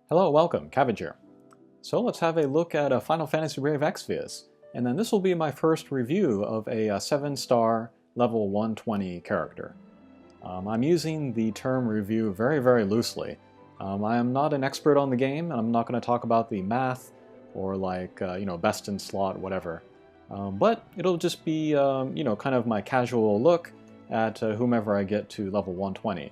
Hello, welcome, Cabbage here. So let's have a look at Final Fantasy Brave Exvius, and then this will be my first review of a 7-star level 120 character. I'm using the term review very loosely. I am not an expert on the game, and I'm not going to talk about the math or best in slot, whatever. But it'll just be kind of my casual look at whomever I get to level 120.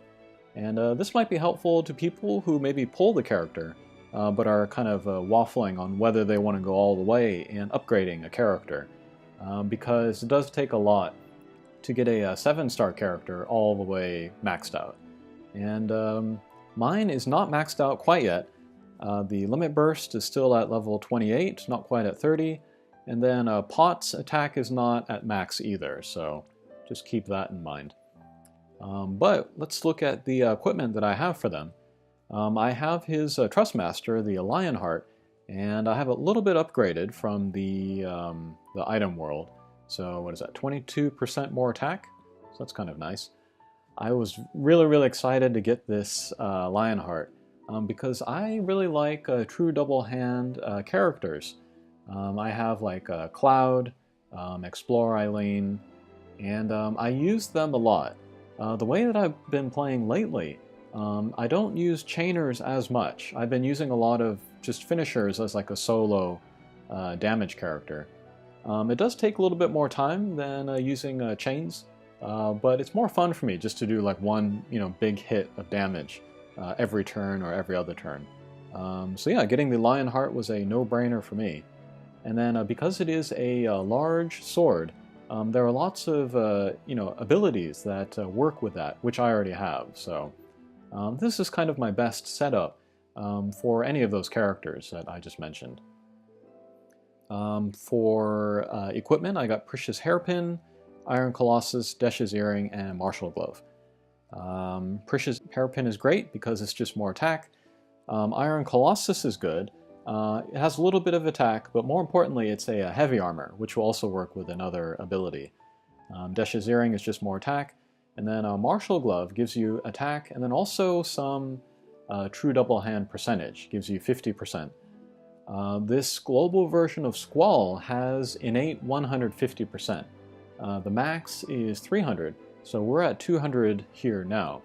And this might be helpful to people who maybe pull the character, but are kind of waffling on whether they want to go all the way in upgrading a character. Because it does take a lot to get a 7-star character all the way maxed out. And mine is not maxed out quite yet. The limit burst is still at level 28, not quite at 30. And then Pot's attack is not at max either, so just keep that in mind. But let's look at the equipment that I have for them. I have his Trustmaster, the Lionheart, and I have a little bit upgraded from the item world. So what is that, 22% more attack? So that's kind of nice. I was really excited to get this Lionheart because I really like true double hand characters. I have like Cloud, Explore Eileen, and I use them a lot. The way that I've been playing lately, I don't use chainers as much. I've been using a lot of just finishers as like a solo damage character. It does take a little bit more time than using chains, but it's more fun for me just to do like one big hit of damage every turn or every other turn. So yeah, getting the Lionheart was a no-brainer for me. And then because it is a large sword, there are lots of abilities that work with that, which I already have. So this is kind of my best setup for any of those characters that I just mentioned. For equipment, I got Precious Hairpin, Iron Colossus, Desh's Earring, and Martial Glove. Precious Hairpin is great because it's just more attack. Iron Colossus is good. It has a little bit of attack, but more importantly, it's a heavy armor, which will also work with another ability. Desh's Earring is just more attack, and then Martial Glove gives you attack, and then also some true double hand percentage, gives you 50%. This global version of Squall has innate 150%. The max is 300, so we're at 200 here now.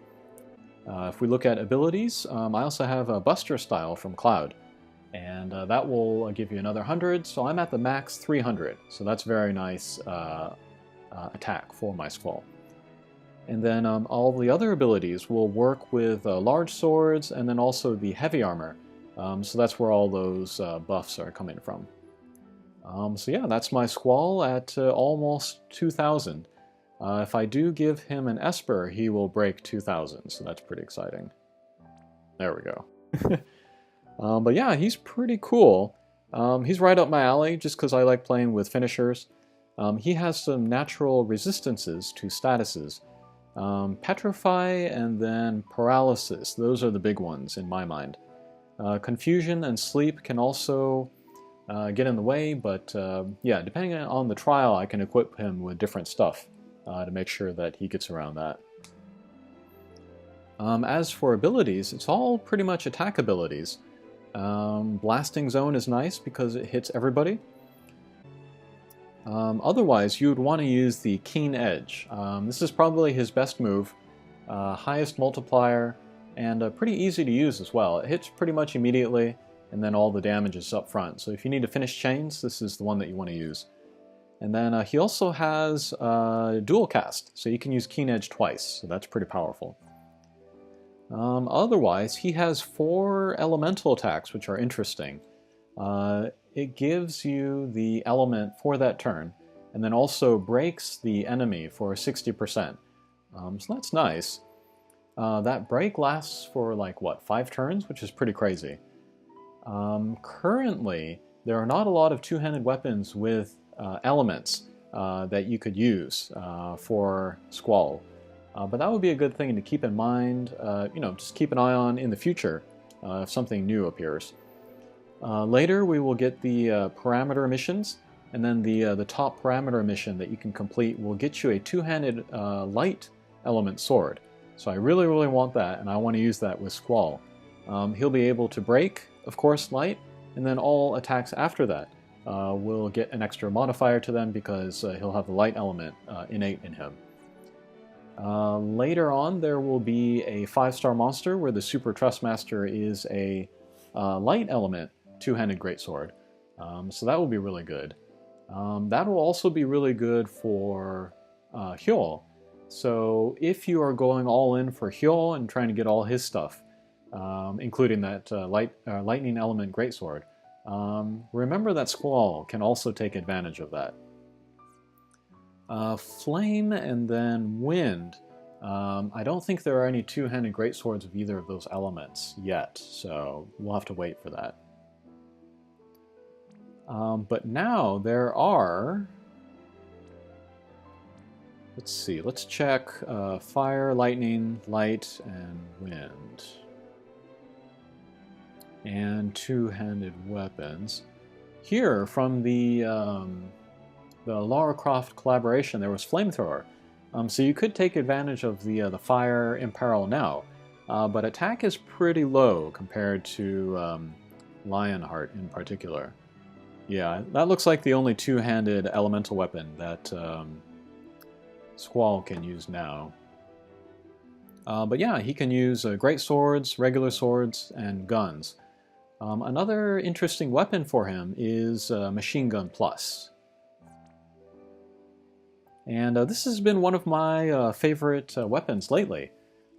If we look at abilities, I also have a Buster Style from Cloud. And that will give you another 100, so I'm at the max 300, so that's very nice attack for my Squall. And then all the other abilities will work with large swords and then also the heavy armor, so that's where all those buffs are coming from. So yeah, that's my Squall at almost 2,000. If I do give him an Esper, he will break 2,000, so that's pretty exciting. There we go. But yeah, he's pretty cool. He's right up my alley just because I like playing with finishers. He has some natural resistances to statuses. Petrify and then Paralysis, those are the big ones in my mind. Confusion and Sleep can also get in the way, but yeah, depending on the trial, I can equip him with different stuff to make sure that he gets around that. As for abilities, it's all pretty much attack abilities. Blasting Zone is nice because it hits everybody. Otherwise, you would want to use the Keen Edge. This is probably his best move, highest multiplier, and pretty easy to use as well. It hits pretty much immediately, and then all the damage is up front. So if you need to finish chains, this is the one that you want to use. And then he also has dual cast, so you can use Keen Edge twice, so that's pretty powerful. Otherwise, he has 4 elemental attacks, which are interesting. It gives you the element for that turn, and then also breaks the enemy for 60%. So that's nice. That break lasts for like, what, 5 turns, which is pretty crazy. Currently, there are not a lot of two-handed weapons with elements that you could use for Squall. But that would be a good thing to keep in mind, just keep an eye on in the future if something new appears. Later we will get the parameter missions, and then the top parameter mission that you can complete will get you a two-handed light element sword. So I really want that, and I want to use that with Squall. He'll be able to break, of course, light, and then all attacks after that will get an extra modifier to them because he'll have the light element innate in him. Later on, there will be a 5-star monster where the Super Trustmaster is a light element two-handed greatsword. So that will be really good. That will also be really good for Hyul. So if you are going all in for Hyul and trying to get all his stuff, including that lightning element greatsword, remember that Squall can also take advantage of that. Flame and then wind. I don't think there are any two-handed greatswords of either of those elements yet, so we'll have to wait for that. But now there are... Let's see, let's check fire, lightning, light, and wind. And two-handed weapons. Here, from the Lara Croft collaboration, there was Flamethrower. So you could take advantage of the Fire Imperil now, but attack is pretty low compared to Lionheart in particular. Yeah, that looks like the only two-handed elemental weapon that Squall can use now. But yeah, he can use great swords, regular swords, and guns. Another interesting weapon for him is Machine Gun Plus. And this has been one of my favorite weapons lately.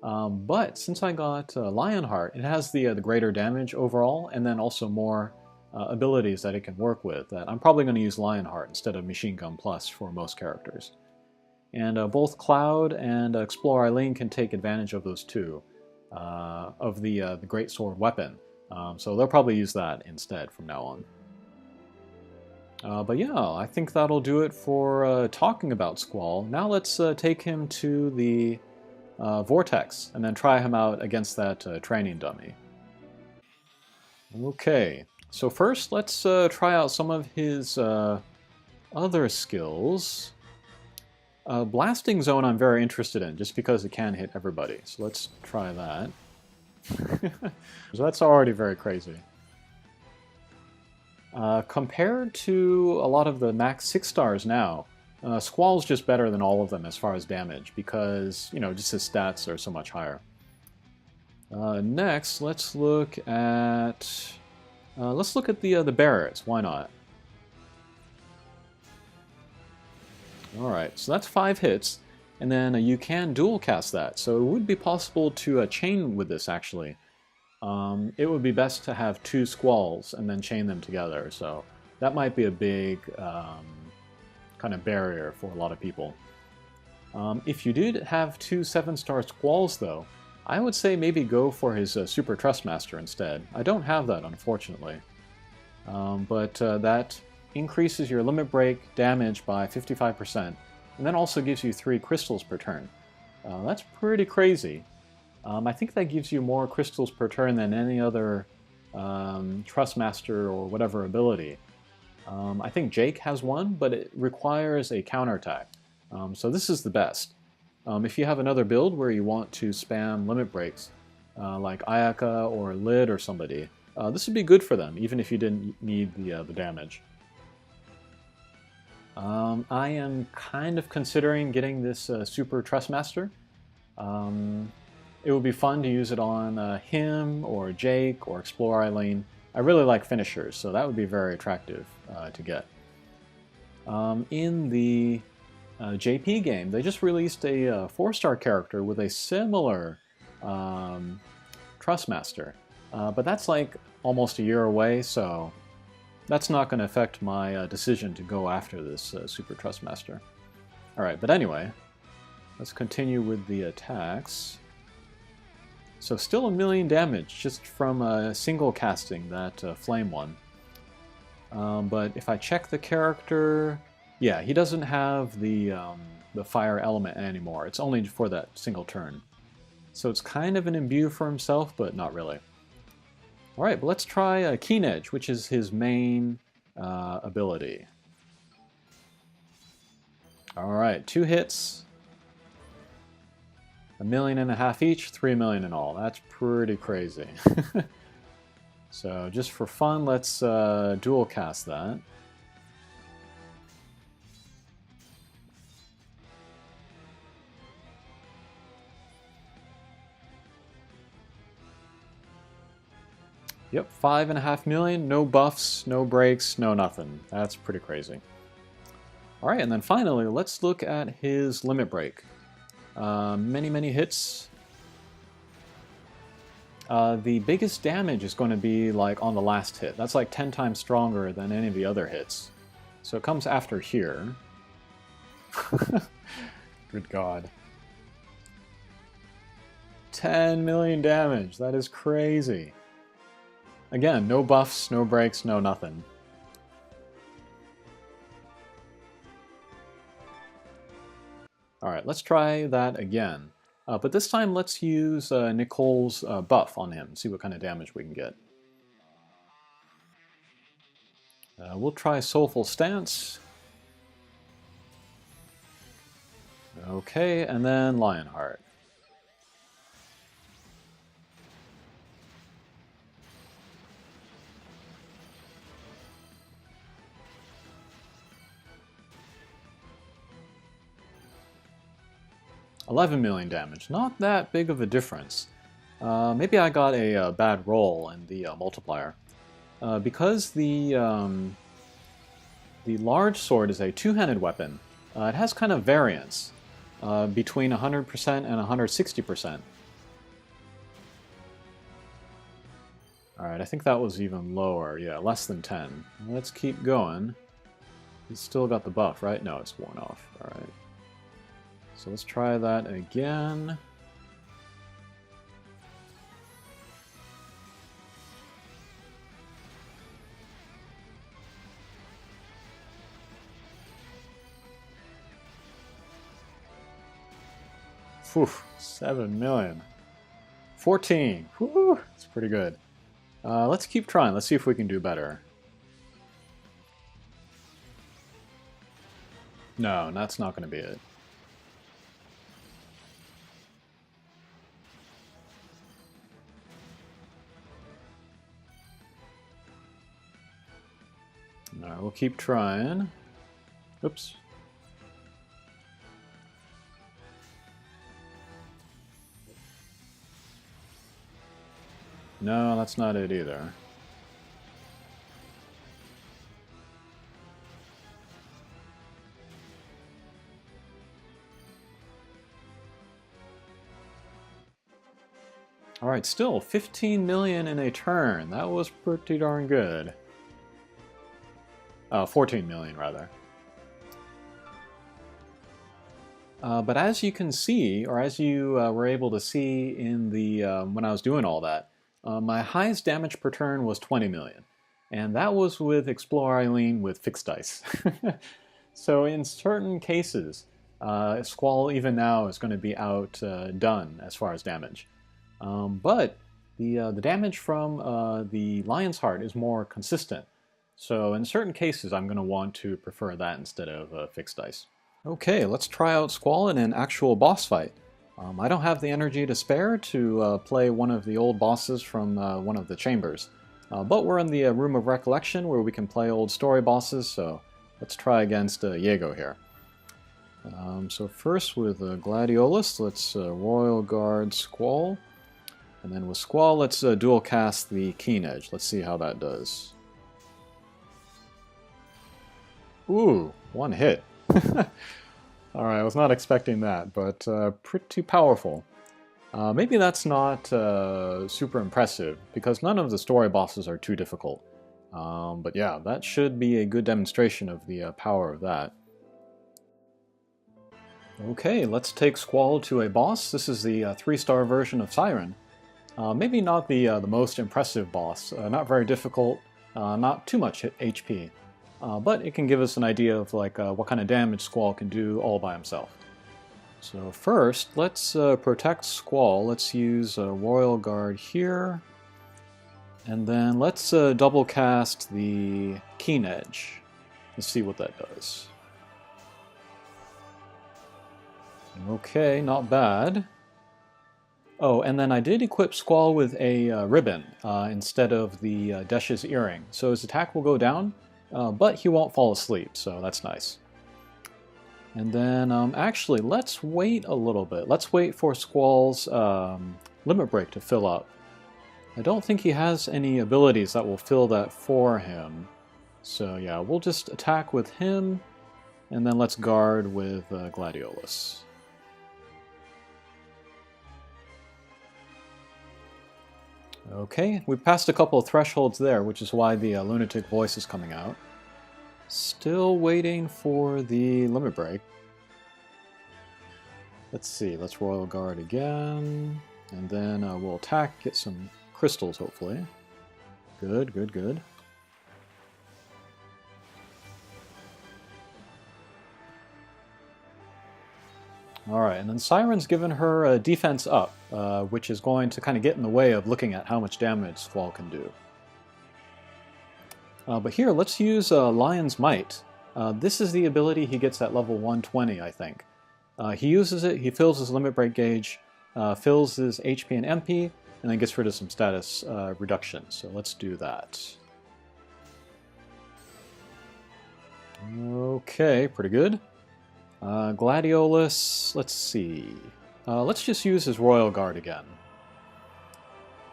But since I got Lionheart, it has the greater damage overall, and then also more abilities that it can work with. That I'm probably going to use Lionheart instead of Machine Gun Plus for most characters. And both Cloud and Explorer Eileen can take advantage of those two, of the Great Sword weapon. So they'll probably use that instead from now on. But yeah, I think that'll do it for talking about Squall. Now let's take him to the Vortex and then try him out against that training dummy. Okay, so first let's try out some of his other skills. Blasting Zone I'm very interested in, just because it can hit everybody. So let's try that. So that's already very crazy. Compared to a lot of the max 6 stars now, Squall's just better than all of them as far as damage, because, you know, just his stats are so much higher. Next, let's look at the Barretts. Why not? Alright, so that's 5 hits, and then you can dual cast that, so it would be possible to chain with this actually. It would be best to have 2 Squalls and then chain them together, so that might be a big kind of barrier for a lot of people. If you did have 2 7-star Squalls though, I would say maybe go for his Super Trustmaster instead. I don't have that, unfortunately. But that increases your limit break damage by 55%, and then also gives you 3 crystals per turn. That's pretty crazy. I think that gives you more crystals per turn than any other Trustmaster or whatever ability. I think Jake has one, but it requires a counterattack. So this is the best. If you have another build where you want to spam limit breaks, like Ayaka or Lid or somebody, this would be good for them, even if you didn't need the damage. I am kind of considering getting this Super Trustmaster. It would be fun to use it on him or Jake or Explorer Eileen. I really like finishers, so that would be very attractive to get. In the JP game, they just released a 4-star character with a similar Trustmaster, but that's like almost a year away, so that's not going to affect my decision to go after this Super Trustmaster. Alright, but anyway, let's continue with the attacks. So still 1,000,000 damage just from single casting that flame one. But if I check the character, yeah, he doesn't have the fire element anymore. It's only for that single turn. So it's kind of an imbue for himself, but not really. Alright, but let's try Keen Edge, which is his main ability. Alright, 2 hits. 1.5 million each, 3 million in all. That's pretty crazy. So just for fun, let's dual cast that. Yep, 5.5 million, no buffs, no breaks, no nothing. That's pretty crazy. Alright, and then finally, let's look at his limit break. Many hits. The biggest damage is going to be like on the last hit. That's like 10 times stronger than any of the other hits. So it comes after here. Good God. 10 million damage. That is crazy. Again, no buffs, no breaks, no nothing. Alright, let's try that again. But this time let's use Nicole's buff on him, see what kind of damage we can get. We'll try Soulful Stance. Okay, and then Lionheart. $11 million damage. Not that big of a difference. Maybe I got a bad roll in the multiplier. Because the large sword is a two-handed weapon, it has kind of variance between 100% and 160%. Alright, I think that was even lower. Yeah, less than 10. Let's keep going. He's still got the buff, right? No, it's worn off. Alright. So let's try that again. Phew, 7 million. 14. Whew, that's pretty good. Let's keep trying. Let's see if we can do better. No, that's not going to be it. Alright, we'll keep trying. Oops. No, that's not it either. Alright, still 15 million in a turn. That was pretty darn good. 14 million, rather. But as you can see, or as you were able to see in the when I was doing all that, my highest damage per turn was 20 million. And that was with Explore Eileen with fixed dice. So in certain cases, Squall even now is going to be outdone as far as damage. But the damage from the Lion's Heart is more consistent. So in certain cases, I'm going to want to prefer that instead of fixed dice. Okay, let's try out Squall in an actual boss fight. I don't have the energy to spare to play one of the old bosses from one of the chambers. But we're in the Room of Recollection where we can play old story bosses, so let's try against Jaego here. So first with Gladiolus, let's Royal Guard Squall. And then with Squall, let's dual cast the Keen Edge. Let's see how that does. Ooh, one hit. Alright, I was not expecting that, but pretty powerful. Maybe that's not super impressive, because none of the story bosses are too difficult. But yeah, that should be a good demonstration of the power of that. Okay, let's take Squall to a boss. This is the 3-star version of Siren. Maybe not the most impressive boss, not very difficult, not too much HP. But it can give us an idea of like what kind of damage Squall can do all by himself. So first, let's protect Squall. Let's use Royal Guard here. And then let's double cast the Keen Edge. Let's see what that does. Okay, not bad. Oh, and then I did equip Squall with a ribbon instead of the Desh's earring, so his attack will go down, but he won't fall asleep, so that's nice. And then, actually, let's wait a little bit. Let's wait for Squall's limit break to fill up. I don't think he has any abilities that will fill that for him. So yeah, we'll just attack with him, and then let's guard with Gladiolus. Okay, we passed a couple of thresholds there, which is why the lunatic voice is coming out. Still waiting for the limit break. Let's see, let's Royal Guard again, and then we'll attack, get some crystals hopefully. Good, good, good. Alright, and then Siren's given her a defense up, which is going to kind of get in the way of looking at how much damage Squall can do. But here, let's use Lion's Might. This is the ability he gets at level 120, I think. He uses it, he fills his limit break gauge, fills his HP and MP, and then gets rid of some status reduction. So let's do that. Okay, pretty good. Gladiolus, let's see. Let's just use his Royal Guard again.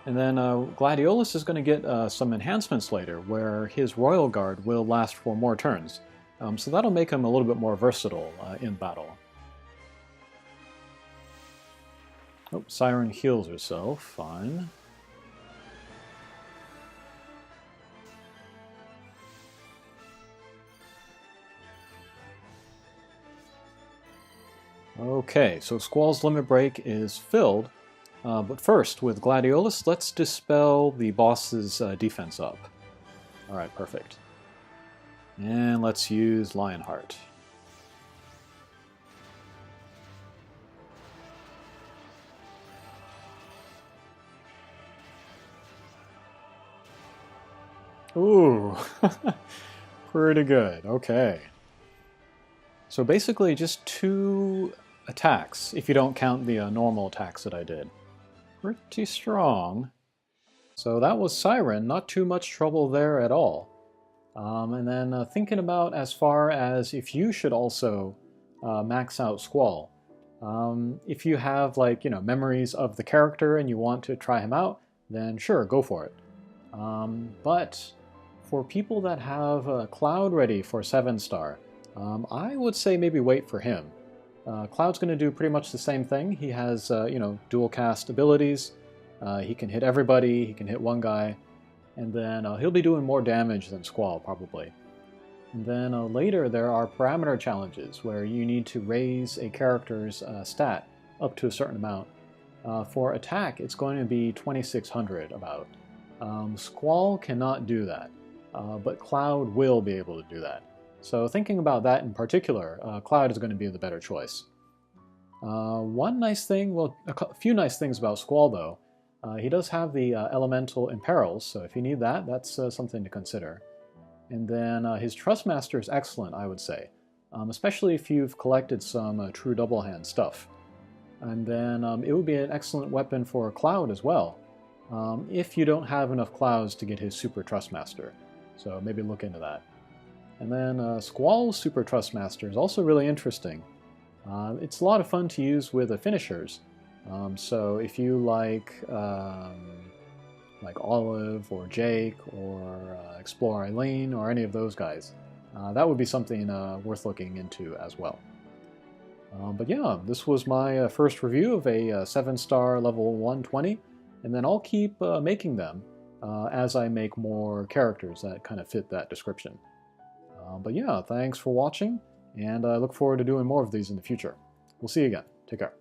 And then Gladiolus is going to get some enhancements later, where his Royal Guard will last for more turns. So that'll make him a little bit more versatile in battle. Oh, Siren heals herself, fine. Okay, so Squall's limit break is filled, but first, with Gladiolus, let's dispel the boss's defense up. Alright, perfect. And let's use Lionheart. Ooh, pretty good, okay. So basically just 2 attacks, if you don't count the normal attacks that I did. Pretty strong. So that was Siren, not too much trouble there at all. And then thinking about as far as if you should also max out Squall. If you have memories of the character and you want to try him out, then sure, go for it. But for people that have Cloud ready for 7-star, I would say maybe wait for him. Cloud's going to do pretty much the same thing. He has, dual cast abilities. He can hit everybody, he can hit one guy, and then he'll be doing more damage than Squall, probably. And then later there are parameter challenges where you need to raise a character's stat up to a certain amount. For attack, it's going to be 2600 about. Squall cannot do that, but Cloud will be able to do that. So thinking about that in particular, Cloud is going to be the better choice. One nice thing, well, a few nice things about Squall though. He does have the Elemental Imperils, so if you need that, that's something to consider. And then his Trustmaster is excellent, I would say, especially if you've collected some true double hand stuff. And then it would be an excellent weapon for Cloud as well, if you don't have enough Clouds to get his Super Trustmaster. So maybe look into that. And then Squall's Super Trustmaster is also really interesting. It's a lot of fun to use with the finishers. So if you like Olive or Jake or Explore Eileen or any of those guys, that would be something worth looking into as well. But yeah, this was my first review of a 7-star level 120, and then I'll keep making them as I make more characters that kind of fit that description. But yeah, thanks for watching, and I look forward to doing more of these in the future. We'll see you again. Take care.